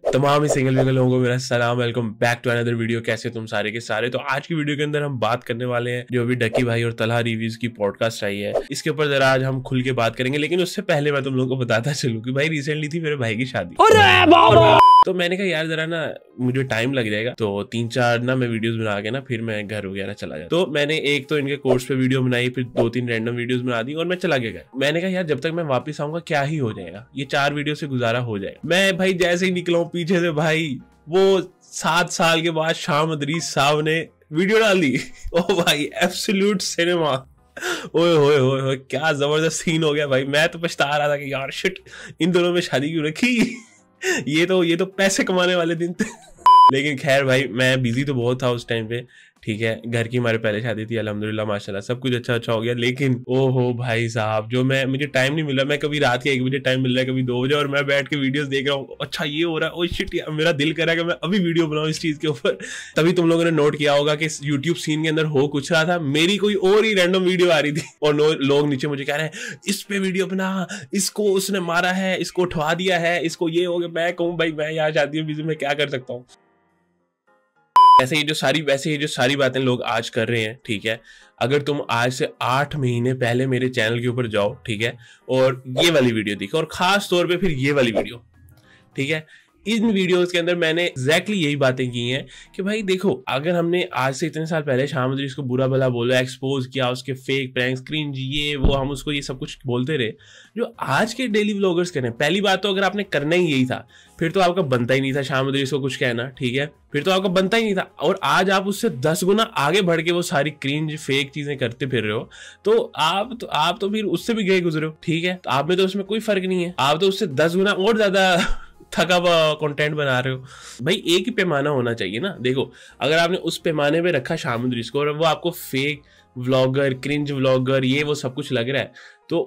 तमाम ही सिंगल विंगल लोगों को मेरा सलाम, welcome back to another video. कैसे तुम सारे के सारे। तो आज की वीडियो के अंदर हम बात करने वाले हैं जो अभी डकी भाई और तलहा रिव्यूज की पॉडकास्ट आई है, इसके ऊपर जरा आज हम खुल के बात करेंगे। लेकिन उससे पहले मैं तुम लोगों को बताता चलूं कि भाई रिसेंटली थी मेरे भाई की शादी। तो मैंने कहा यार जरा ना मुझे टाइम लग जाएगा, तो 3-4 ना मैं वीडियोस बना के ना फिर मैं घर वगैरह चला जाता। तो मैंने एक तो इनके कोर्स पे वीडियो बनाई, फिर 2-3 रैंडम वीडियोस बना दी और मैं चला गया। मैंने कहा यार जब तक मैं वापस आऊंगा क्या ही हो जाएगा, ये 4 वीडियो से गुजारा हो जाएगा। मैं भाई जैसे ही निकला हूं पीछे से, भाई वो 7 साल के बाद शाह मदरीस साहब ने वीडियो डाल दी। ओ भाई एब्सोल्यूट सिनेमा, ओए होए होए होए क्या जबरदस्त सीन हो गया भाई। मैं तो पछता रहा था कि यार शिट इन दोनों में शादी क्यों रखी। ये तो पैसे कमाने वाले दिन थे। लेकिन खैर भाई मैं बिजी तो बहुत था उस टाइम पे, ठीक है। घर की हमारे पहले शादी थी, अल्हम्दुलिल्लाह माशाल्लाह सब कुछ अच्छा हो गया। लेकिन ओहो भाई साहब जो मुझे टाइम नहीं मिल रहा। मैं कभी रात के 1 बजे टाइम मिल रहा है, कभी 2 बजे, और मैं बैठ के वीडियोस देख रहा हूँ। अच्छा ये हो रहा है, ओ शिट यार मेरा दिल कर रहा है कि मैं अभी वीडियो बनाऊं इस चीज के ऊपर। तभी तुम लोगों ने नोट किया होगा कि यूट्यूब सीन के अंदर हो कुछ रहा था, मेरी कोई और ही रैंडम वीडियो आ रही थी और लोग नीचे मुझे कह रहे हैं इस पे वीडियो बना, इसको उसने मारा है, इसको उठवा दिया है, इसको ये हो गया। मैं कहूँ भाई मैं यहाँ शादी में बिजी, मैं क्या कर सकता हूँ। वैसे ये जो सारी बातें लोग आज कर रहे हैं, ठीक है। अगर तुम आज से 8 महीने पहले मेरे चैनल के ऊपर जाओ, ठीक है, और ये वाली वीडियो देखो, और खास तौर पे फिर ये वाली वीडियो, ठीक है, इन वीडियोस के अंदर मैंने एग्जैक्टली यही बातें की हैं कि भाई देखो अगर हमने आज से इतने साल पहले शाह मदरीस को बुरा भला बोला, एक्सपोज किया, उसके फेक प्रैंक्स, क्रिंज, ये वो, हम उसको ये सब कुछ बोलते रहे जो आज के डेली व्लॉगर्स कर रहे हैं। पहली बात तो अगर आपने करना ही यही था फिर तो आपका बनता ही नहीं था शाह मदरीस को कुछ कहना, ठीक है, फिर तो आपका बनता ही नहीं था। और आज आप उससे 10 गुना आगे बढ़ के वो सारी क्रिंज फेक चीजें करते फिर रहे हो, तो आप तो फिर उससे भी गए गुजरे हो, ठीक है। तो आप में तो उसमें कोई फर्क नहीं है, आप तो उससे 10 गुना और ज्यादा थका हुआ कंटेंट बना रहे हो। भाई एक ही पैमाना होना चाहिए ना। देखो अगर आपने उस पैमाने पे रखा शाह मदरीस को और वो आपको फेक व्लॉगर, क्रिंज व्लॉगर, ये वो सब कुछ लग रहा है, तो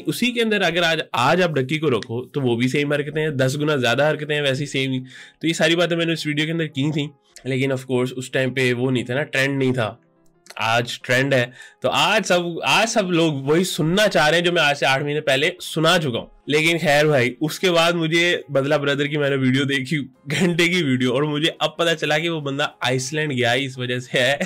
उसी के अंदर अगर आज आप डक्की को रखो तो वो भी सेम हरकतें हैं, 10 गुना ज्यादा हरकतें हैं वैसी सेम ही। तो ये सारी बातें मैंने इस वीडियो के अंदर की थी। लेकिन ऑफ कोर्स उस टाइम पे वो नहीं था ना, ट्रेंड नहीं था। आज ट्रेंड है, तो आज सब लोग वही सुनना चाह रहे हैं जो मैं आज से 8 महीने पहले सुना चुका हूँ। लेकिन खैर भाई उसके बाद मुझे बदला ब्रदर की मैंने वीडियो देखी, घंटे की वीडियो, और मुझे अब पता चला कि वो बंदा आइसलैंड गया ही इस वजह से है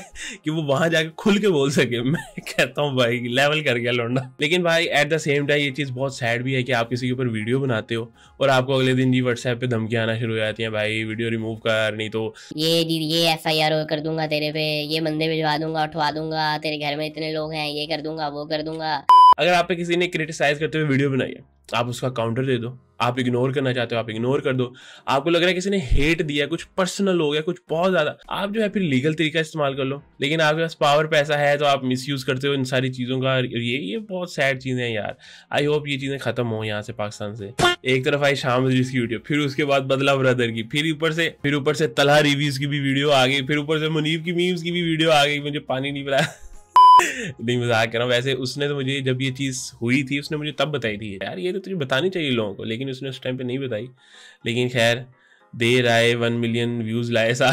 कि वो वहां जाके खुल के बोल सके। मैं कहता हूँ भाई लेवल कर गया लौंडा। लेकिन भाई एट द सेम टाइम ये चीज बहुत सैड भी है कि आप किसी के ऊपर वीडियो बनाते हो और आपको अगले दिन जी व्हाट्सएप पे धमकियां आना शुरू हो जाती हैं, भाई वीडियो रिमूव कर, नहीं तो ये FIR कर दूंगा तेरे पे, ये बंदे भिजवा दूंगा, उठवा दूंगा, तेरे घर में इतने लोग हैं, ये कर दूंगा, वो कर दूंगा। अगर आप पे किसी ने क्रिटिसाइज करते हुए वीडियो बनाई है, आप उसका काउंटर दे दो। आप इग्नोर करना चाहते हो आप इग्नोर कर दो। आपको लग रहा है किसी ने हेट दिया, कुछ पर्सनल हो गया, कुछ बहुत ज्यादा, आप जो है फिर लीगल तरीका इस्तेमाल कर लो। लेकिन आपके पास पावर पैसा है तो आप मिसयूज करते हो इन सारी चीजों का। ये बहुत सैड चीजें हैं यार। आई होप ये चीजें खत्म हो यहाँ से, पाकिस्तान से। एक तरफ आई शाह मदरीस की वीडियो, फिर उसके बाद बदला ब्रदर की, फिर ऊपर से तलहा रिव्यूज की भी वीडियो आ गई, फिर ऊपर से मुनीब की मीम्स की भी वीडियो आ गई। मुझे पानी नहीं पिलाया। नहीं मजाक कर रहा हूँ। वैसे उसने तो मुझे जब ये चीज हुई थी उसने मुझे तब बताई थी यार, ये तो तुझे बतानी चाहिए लोगों को, लेकिन उसने उस टाइम पे नहीं बताई। लेकिन खैर देर आए 1 मिलियन व्यूज लाए सा।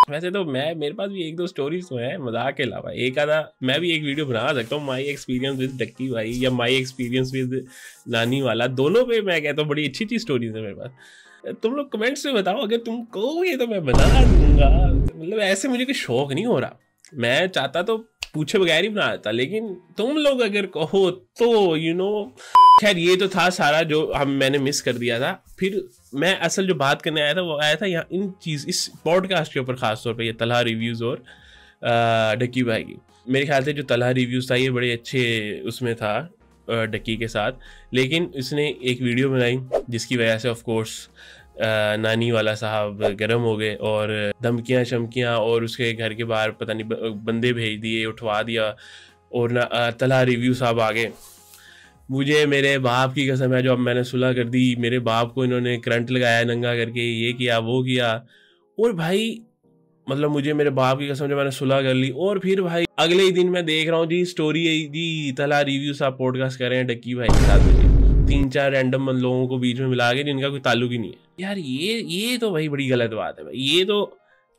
वैसे तो मेरे पास भी 1-2 स्टोरीज तो है मजाक के अलावा, एक आधा मैं भी एक वीडियो बना सकता हूँ, माई एक्सपीरियंस विद डक्की भाई या माई एक्सपीरियंस विद नानी वाला, दोनों पे मैं कहता हूँ बड़ी अच्छी अच्छी स्टोरीज है मेरे पास। तुम लोग कमेंट्स में बताओ, अगर तुम कहोगे तो मैं बना दूंगा। मतलब ऐसे मुझे कोई शौक नहीं हो रहा, मैं चाहता तो पूछे बगैर ही बना देता, लेकिन तुम लोग अगर कहो तो खैर ये तो था सारा जो मैंने मिस कर दिया था। फिर मैं असल जो बात करने आया था वो आया था यहाँ इस पॉडकास्ट के ऊपर, खासतौर पे ये तलहा रिव्यूज और डक्की भाई की। मेरे ख्याल से जो तलहा रिव्यूज था ये बड़े अच्छे उसमें था डक्की के साथ, लेकिन इसने एक वीडियो बनाई जिसकी वजह से ऑफ कोर्स नानी वाला साहब गर्म हो गए और धमकियां शमकियां, और उसके घर के बाहर पता नहीं बंदे भेज दिए, उठवा दिया, और ना तलहा रिव्यू साहब आ गए। मुझे मेरे बाप की कसम है जो अब मैंने सुलह कर दी, मेरे बाप को इन्होंने करंट लगाया नंगा करके, ये किया वो किया। और भाई मतलब मुझे मेरे बाप की कसम जो मैंने सुलह कर ली, और फिर भाई अगले ही दिन मैं देख रहा हूँ जी स्टोरी जी तलहा रिव्यू साहब पॉडकास्ट कर रहे हैं डक्की भाई के साथ, 3-4 रैंडम लोगों को बीच में मिला के जिनका कोई ताल्लुक ही नहीं है। यार ये तो भाई बड़ी गलत बात है भाई। ये तो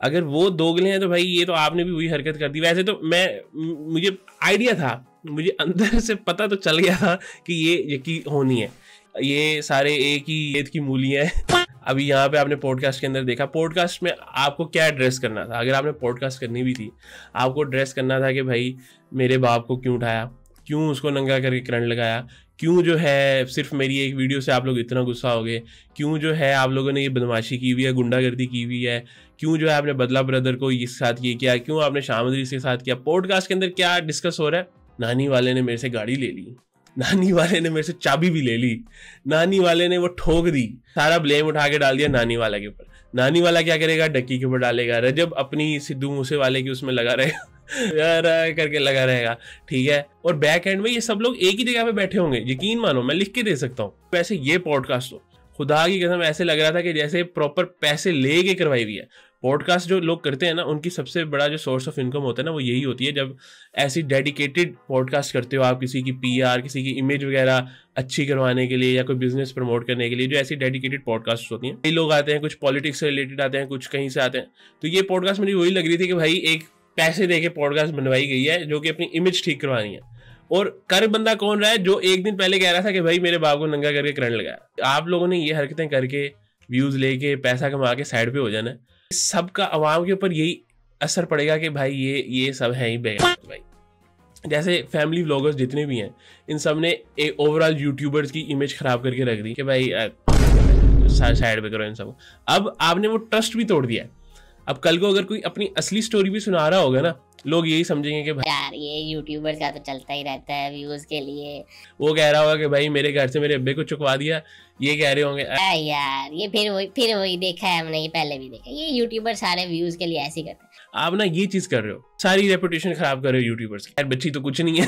अगर वो दोगले हैं तो भाई ये तो आपने भी वही हरकत कर दी। वैसे तो मुझे आइडिया था, मुझे अंदर से पता तो चल गया था कि ये यकीन होनी है, ये सारे एक ही खेत की मूलियां हैं। अभी यहाँ पे आपने पॉडकास्ट के अंदर देखा, पॉडकास्ट में आपको क्या एड्रेस करना था, अगर आपने पॉडकास्ट करनी भी थी आपको एड्रेस करना था कि भाई मेरे बाप को क्यों उठाया, क्यों उसको नंगा करके करंट लगाया, क्यों जो है सिर्फ मेरी एक वीडियो से आप लोग इतना गुस्सा हो गए, क्यों जो है आप लोगों ने ये बदमाशी की हुई है, गुंडागर्दी की हुई है, क्यों जो है आपने बदला ब्रदर को इसके साथ ये किया, क्यों आपने शामदरी के साथ किया। पॉडकास्ट के अंदर क्या डिस्कस हो रहा है, नानी वाले ने मेरे से गाड़ी ले ली, नानी वाले ने मेरे से चाबी भी ले ली, नानी वाले ने वो ठोक दी, सारा ब्लेम उठा के डाल दिया नानी वाला के ऊपर। नानी वाला क्या करेगा, डक्की के ऊपर डालेगा, रजब अपनी सिद्धू मूसे वाले की उसमें लगा रहेगा करके लगा रहेगा, ठीक है। और बैक एंड में ये सब लोग एक ही जगह पे बैठे होंगे, यकीन मानो मैं लिख के दे सकता हूँ। वैसे ये पॉडकास्ट हो खुदा की कसम ऐसे लग रहा था कि जैसे प्रॉपर पैसे लेके करवाई हुई है। पॉडकास्ट जो लोग करते हैं ना उनकी सबसे बड़ा जो सोर्स ऑफ इनकम होता है ना वो यही होती है, जब ऐसी डेडिकेटेड पॉडकास्ट करते हो आप किसी की पीआर, किसी की इमेज वगैरह अच्छी करवाने के लिए या कोई बिजनेस प्रमोट करने के लिए, जो ऐसी डेडिकेटेड पॉडकास्ट होती हैं। कई लोग आते हैं, कुछ पॉलिटिक्स से रिलेटेड आते हैं, कुछ कहीं से आते हैं। तो ये पॉडकास्ट मुझे वही लग रही थी कि भाई एक पैसे दे के पॉडकास्ट बनवाई गई है जो कि अपनी इमेज ठीक करवानी है। और कर बंदा कौन रहा है, जो एक दिन पहले कह रहा था कि भाई मेरे बाप को नंगा करके करंट लगाया। आप लोगों ने ये हरकतें करके व्यूज लेके पैसा कमा के साइड पे हो जाना, सबका आवाम के ऊपर यही असर पड़ेगा कि भाई ये सब है ही बेकार। भाई जैसे फैमिली व्लॉगर्स जितने भी हैं इन सब ने एक ओवरऑल यूट्यूबर्स की इमेज खराब करके रख दी कि भाई साइड पे करो इन सब। अब आपने वो ट्रस्ट भी तोड़ दिया है। अब कल को अगर कोई अपनी असली स्टोरी भी सुना रहा होगा ना, लोग यही समझेंगे कि भाई यार ये यूट्यूबर्स का तो चलता ही रहता है व्यूज के लिए। वो कह रहा होगा कि भाई मेरे घर से मेरे अब्बे को चुकवा दिया, ये कह रहे होंगे यार ये फिर वही देखा है हमने, ये पहले भी देखा, ये यूट्यूबर सारे व्यूज के लिए ऐसे ही करते हैं। आप ना ये चीज कर रहे हो, सारी रेपुटेशन खराब कर रहे हो यूट्यूबर्स की। यार बच्ची तो कुछ नहीं है।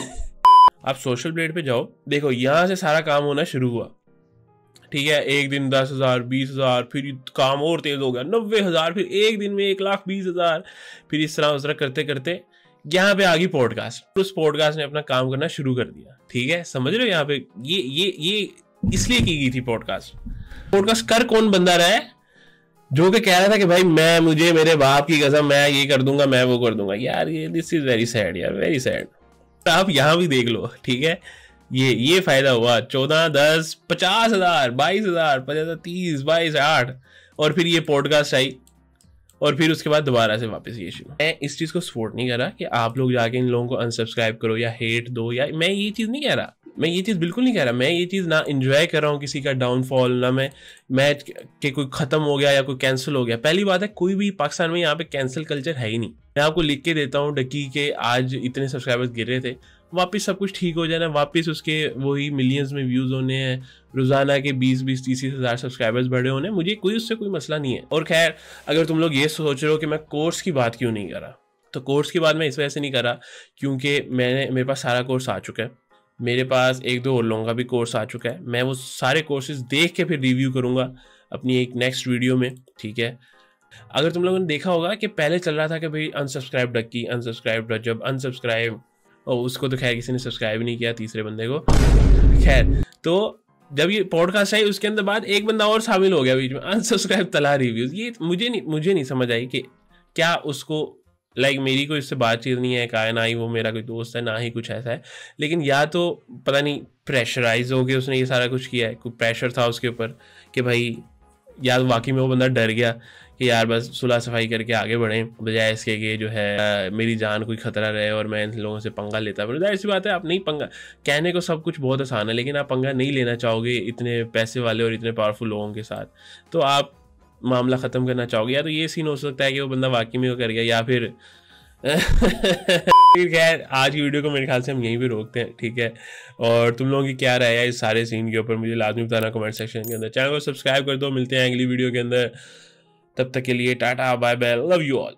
आप सोशल प्लेट पे जाओ, देखो यहाँ से सारा काम होना शुरू हुआ, ठीक है। एक दिन 10,000 20,000, फिर काम और तेज हो गया 90,000, फिर एक दिन में 1,20,000, फिर इस तरह उस तरह करते करते यहाँ पे आ गई पॉडकास्ट। उस पॉडकास्ट ने अपना काम करना शुरू कर दिया, ठीक है। समझ रहे हो, यहाँ पे ये इसलिए की गई थी पॉडकास्ट कर कौन बंदा रहा है जो कि कह रहा था कि भाई मुझे मेरे बाप की कसम मैं ये कर दूंगा, मैं वो कर दूंगा। यार ये दिस इज वेरी सैड यार, वेरी सैड। आप यहाँ भी देख लो, ठीक है। ये फायदा हुआ 14, 10, 50,000, 22,000, 50, 30, 22, 8, और फिर ये पॉडकास्ट आई, और फिर उसके बाद दोबारा से वापस ये शुरू। मैं इस चीज को सपोर्ट नहीं कर रहा कि आप लोग जाके इन लोगों को अनसब्सक्राइब करो या हेट दो, या मैं ये चीज नहीं कह रहा, मैं ये चीज बिल्कुल नहीं कह रहा। मैं ये चीज ना एंजॉय कर रहा हूँ किसी का डाउनफॉल, ना मैं कि कोई खत्म हो गया या कोई कैंसिल हो गया। पहली बात है कोई भी पाकिस्तान में यहाँ पे कैंसिल कल्चर है ही नहीं। मैं आपको लिख के देता हूँ डकी के आज इतने सब्सक्राइबर्स गिर रहे थे, वापस सब कुछ ठीक हो जाना, वापस उसके वही मिलियंस में व्यूज होने हैं, रोजाना के 20-20, 30 हज़ार सब्सक्राइबर्स बढ़े होने, मुझे उससे कोई मसला नहीं है। और खैर अगर तुम लोग ये सोच रहे हो कि मैं कोर्स की बात क्यों नहीं कर रहा, तो कोर्स की बात मैं इस वजह से नहीं कर रहा क्योंकि मेरे पास सारा कोर्स आ चुका है। मेरे पास 1-2 और लोगों का भी कोर्स आ चुका है। मैं वो सारे कोर्सेज देख के फिर रिव्यू करूंगा अपनी एक नेक्स्ट वीडियो में, ठीक है। अगर तुम लोगों ने देखा होगा कि पहले चल रहा था कि भाई अनसब्सक्राइब डक्की, अनसब्सक्राइब रजब, अनसब्सक्राइब, और उसको तो खैर किसी ने सब्सक्राइब नहीं किया, तीसरे बंदे को। खैर तो जब ये पॉडकास्ट आई उसके अंदर बाद एक बंदा और शामिल हो गया बीच में, अनसब्सक्राइब तलहा रिव्यूज। ये मुझे नहीं समझ आई कि क्या उसको मेरी कोई इससे बातचीत नहीं है, कहा ना ही वो मेरा कोई दोस्त है, ना ही कुछ ऐसा है, लेकिन या तो पता नहीं प्रेशराइज हो गया उसने ये सारा कुछ किया है, कोई प्रेशर था उसके ऊपर कि भाई, या तो वाकई में वो बंदा डर गया कि यार बस सुलह सफाई करके आगे बढ़ें, बजाय इसके कि जो है मेरी जान कोई खतरा रहे और मैं इन लोगों से पंगा लेता। पर ऐसी बात है, आप नहीं पंगा, कहने को सब कुछ बहुत आसान है, लेकिन आप पंगा नहीं लेना चाहोगे इतने पैसे वाले और इतने पावरफुल लोगों के साथ, तो आप मामला ख़त्म करना चाहोगे। या तो ये सीन हो सकता है कि वो बंदा वाकई में वो कर गया, या फिर खैर आज की वीडियो को मेरे ख्याल से हम यहीं पे रोकते हैं, ठीक है। और तुम लोगों की क्या राय है इस सारे सीन के ऊपर मुझे लाजमी बताना कमेंट सेक्शन के अंदर। चैनल को सब्सक्राइब कर दो, मिलते हैं अगली वीडियो के अंदर, तब तक के लिए tata bye bye, love you all.